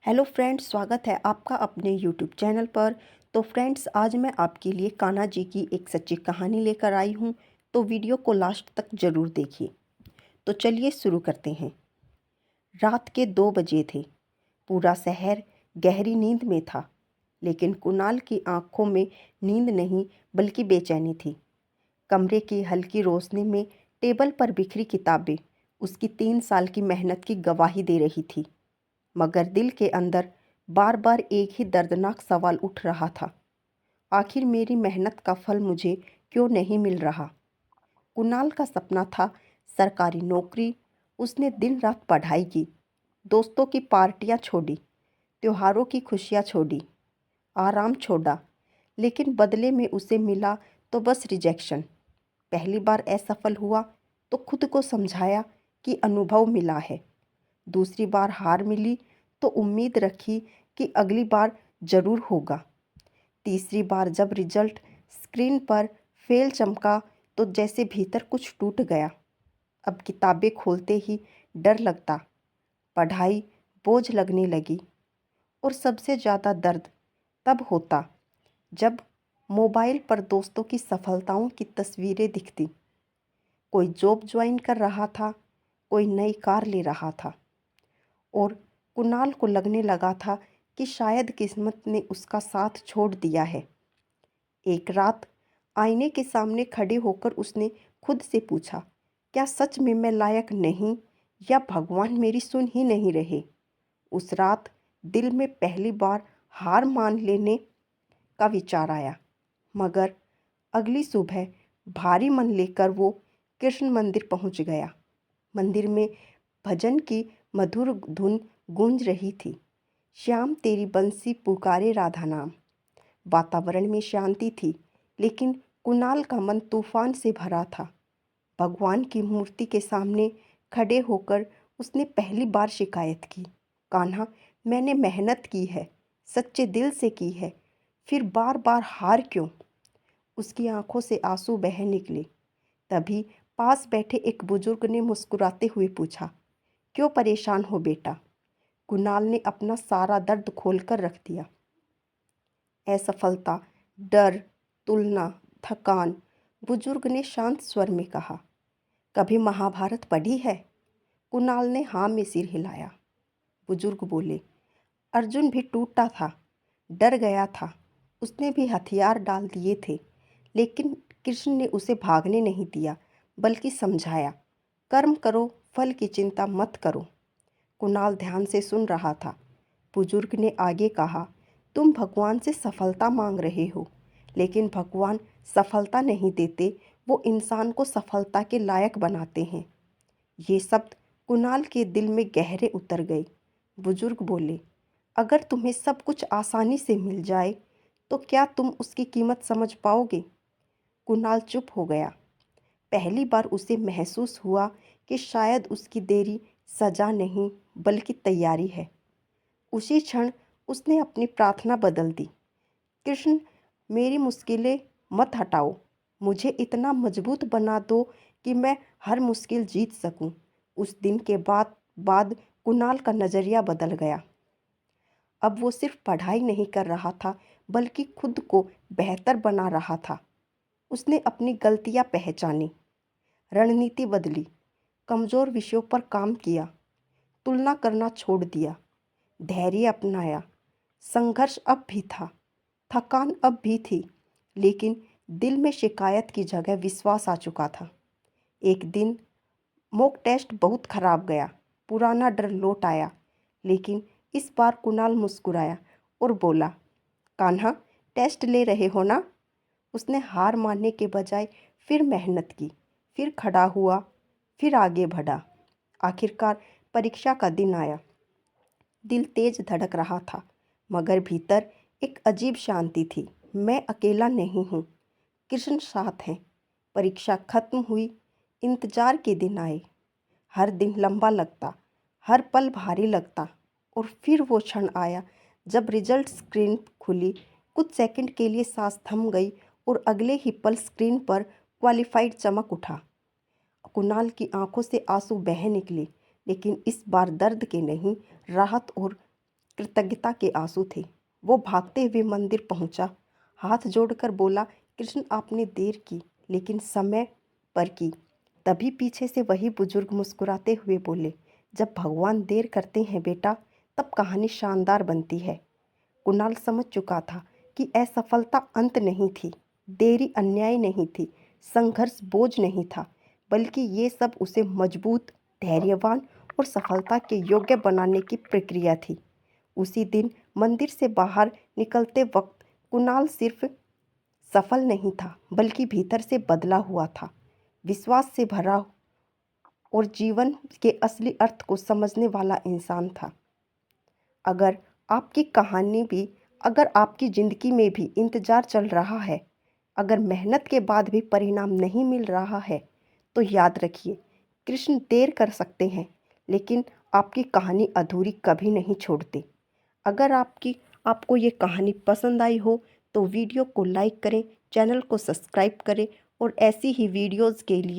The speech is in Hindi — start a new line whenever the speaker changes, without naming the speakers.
हेलो फ्रेंड्स, स्वागत है आपका अपने यूट्यूब चैनल पर। तो फ्रेंड्स, आज मैं आपके लिए कान्हा जी की एक सच्ची कहानी लेकर आई हूँ। तो वीडियो को लास्ट तक ज़रूर देखिए। तो चलिए शुरू करते हैं। रात के 2 बजे थे। पूरा शहर गहरी नींद में था, लेकिन कुणाल की आंखों में नींद नहीं बल्कि बेचैनी थी। कमरे की हल्की रोशनी में टेबल पर बिखरी किताबें उसकी 3 साल की मेहनत की गवाही दे रही थी। मगर दिल के अंदर बार बार एक ही दर्दनाक सवाल उठ रहा था। आखिर मेरी मेहनत का फल मुझे क्यों नहीं मिल रहा? कुणाल का सपना था सरकारी नौकरी। उसने दिन रात पढ़ाई की, दोस्तों की पार्टियां छोड़ी, त्योहारों की खुशियां छोड़ी, आराम छोड़ा, लेकिन बदले में उसे मिला तो बस रिजेक्शन। पहली बार असफल हुआ तो खुद को समझाया कि अनुभव मिला है। दूसरी बार हार मिली तो उम्मीद रखी कि अगली बार ज़रूर होगा। तीसरी बार जब रिजल्ट स्क्रीन पर फेल चमका तो जैसे भीतर कुछ टूट गया। अब किताबें खोलते ही डर लगता, पढ़ाई बोझ लगने लगी। और सबसे ज़्यादा दर्द तब होता जब मोबाइल पर दोस्तों की सफलताओं की तस्वीरें दिखती। कोई जॉब ज्वाइन कर रहा था, कोई नई कार ले रहा था, और कुणाल को लगने लगा था कि शायद किस्मत ने उसका साथ छोड़ दिया है। एक रात आईने के सामने खड़े होकर उसने खुद से पूछा, क्या सच में मैं लायक नहीं, या भगवान मेरी सुन ही नहीं रहे? उस रात दिल में पहली बार हार मान लेने का विचार आया। मगर अगली सुबह भारी मन लेकर वो कृष्ण मंदिर पहुंच गया। मंदिर में भजन की मधुर धुन गूंज रही थी। श्याम तेरी बंसी पुकारे राधा नाम। वातावरण में शांति थी, लेकिन कुणाल का मन तूफान से भरा था। भगवान की मूर्ति के सामने खड़े होकर उसने पहली बार शिकायत की, कान्हा, मैंने मेहनत की है, सच्चे दिल से की है, फिर बार बार हार क्यों? उसकी आंखों से आंसू बह निकले। तभी पास बैठे एक बुजुर्ग ने मुस्कुराते हुए पूछा, क्यों परेशान हो बेटा? कुणाल ने अपना सारा दर्द खोलकर रख दिया। असफलता, डर, तुलना, थकान। बुजुर्ग ने शांत स्वर में कहा, कभी महाभारत पढ़ी है? कुणाल ने हाँ में सिर हिलाया। बुजुर्ग बोले, अर्जुन भी टूटा था, डर गया था, उसने भी हथियार डाल दिए थे, लेकिन कृष्ण ने उसे भागने नहीं दिया, बल्कि समझाया, कर्म करो, फल की चिंता मत करो। कुणाल ध्यान से सुन रहा था। बुजुर्ग ने आगे कहा, तुम भगवान से सफलता मांग रहे हो, लेकिन भगवान सफलता नहीं देते, वो इंसान को सफलता के लायक बनाते हैं। ये शब्द कुणाल के दिल में गहरे उतर गए। बुजुर्ग बोले, अगर तुम्हें सब कुछ आसानी से मिल जाए तो क्या तुम उसकी कीमत समझ पाओगे? कुणाल चुप हो गया। पहली बार उसे महसूस हुआ कि शायद उसकी देरी सजा नहीं बल्कि तैयारी है। उसी क्षण उसने अपनी प्रार्थना बदल दी, कृष्ण, मेरी मुश्किलें मत हटाओ, मुझे इतना मजबूत बना दो कि मैं हर मुश्किल जीत सकूं। उस दिन के बाद कुणाल का नज़रिया बदल गया। अब वो सिर्फ पढ़ाई नहीं कर रहा था, बल्कि खुद को बेहतर बना रहा था। उसने अपनी गलतियां पहचानी, रणनीति बदली, कमज़ोर विषयों पर काम किया, तुलना करना छोड़ दिया, धैर्य अपनाया। संघर्ष अब भी था, थकान अब भी थी, लेकिन दिल में शिकायत की जगह विश्वास आ चुका था। एक दिन मॉक टेस्ट बहुत खराब गया। पुराना डर लौट आया, लेकिन इस बार कुणाल मुस्कुराया और बोला, कान्हा, टेस्ट ले रहे हो ना? उसने हार मानने के बजाय फिर मेहनत की, फिर खड़ा हुआ, फिर आगे बढ़ा। आखिरकार परीक्षा का दिन आया। दिल तेज धड़क रहा था, मगर भीतर एक अजीब शांति थी। मैं अकेला नहीं हूँ, कृष्ण साथ हैं। परीक्षा खत्म हुई, इंतजार के दिन आए। हर दिन लंबा लगता, हर पल भारी लगता, और फिर वो क्षण आया जब रिजल्ट स्क्रीन खुली। कुछ सेकंड के लिए सांस थम गई और अगले ही पल स्क्रीन पर क्वालिफाइड चमक उठा। कुणाल की आंखों से आंसू बह निकले, लेकिन इस बार दर्द के नहीं, राहत और कृतज्ञता के आंसू थे। वो भागते हुए मंदिर पहुंचा, हाथ जोड़कर बोला, कृष्ण आपने देर की लेकिन समय पर की। तभी पीछे से वही बुजुर्ग मुस्कुराते हुए बोले, जब भगवान देर करते हैं बेटा, तब कहानी शानदार बनती है। कुणाल समझ चुका था कि असफलता अंत नहीं थी, देरी अन्याय नहीं थी, संघर्ष बोझ नहीं था, बल्कि ये सब उसे मजबूत, धैर्यवान और सफलता के योग्य बनाने की प्रक्रिया थी। उसी दिन मंदिर से बाहर निकलते वक्त कुणाल सिर्फ सफल नहीं था, बल्कि भीतर से बदला हुआ था, विश्वास से भरा और जीवन के असली अर्थ को समझने वाला इंसान था। अगर आपकी कहानी भी अगर आपकी ज़िंदगी में भी इंतज़ार चल रहा है, अगर मेहनत के बाद भी परिणाम नहीं मिल रहा है, तो याद रखिए, कृष्ण देर कर सकते हैं, लेकिन आपकी कहानी अधूरी कभी नहीं छोड़ते। अगर आपको ये कहानी पसंद आई हो तो वीडियो को लाइक करें, चैनल को सब्सक्राइब करें और ऐसी ही वीडियोज़ के लिए